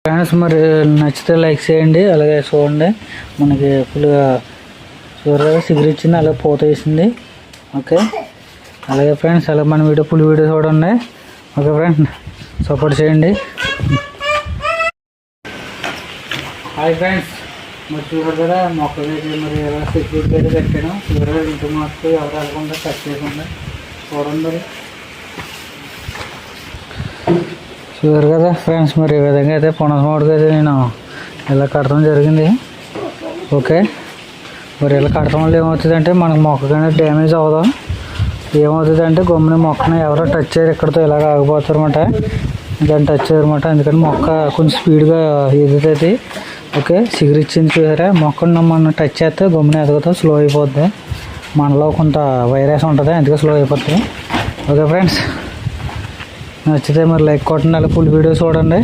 Friends మరి నచ్చితే like చేయండి, అలాగే చూడండి. మనకి ఫుల్గా చూడగా సిగురిచ్చింది, అలాగే పూత వేసింది. ఓకే, అలాగే ఫ్రెండ్స్ అలాగే మన వీడియో ఫుల్ వీడియో చూడండి. ఓకే ఫ్రెండ్స్, సపోర్ట్ చేయండి. హాయ్ ఫ్రెండ్స్, మరి చూడరు కదా మొక్కలైతే మరి ఎలా సెక్యూరిటీ అయితే కట్టాను. చూడగా ఇంటి మొత్తం ఎవరు వెళ్ళకుండా కట్ చేయకుండా చూడండి. మరి చూడరు కదా ఫ్రెండ్స్, మరి ఈ విధంగా అయితే పునసమాడికి అయితే నేను ఇలా కట్టడం జరిగింది. ఓకే, మరి ఇలా కట్టడం వల్ల ఏమవుతుందంటే మనకు మొక్కగానే డ్యామేజ్ అవ్వదు. ఏమవుతుందంటే గమ్మున మొక్కని ఎవరో టచ్ చేయరు, ఇక్కడితో ఇలాగ ఆగిపోతారన్నమాట. దాన్ని టచ్ చేయరన్నమాట. అందుకని మొక్క కొంచెం స్పీడ్గా ఎదుగుతుంది. ఓకే, సిగురిచ్చింది చూసారా, మొక్కను మనం టచ్ చేస్తే గమ్మున ఎదుగుతుంది, స్లో అయిపోద్ది. మనలో కొంత వైరస్ ఉంటుంది, అందుకే స్లో అయిపోతుంది. ఓకే ఫ్రెండ్స్, నచ్చితే మరి లైక్ కొట్టండి, అలా ఫుల్ వీడియో చూడండి.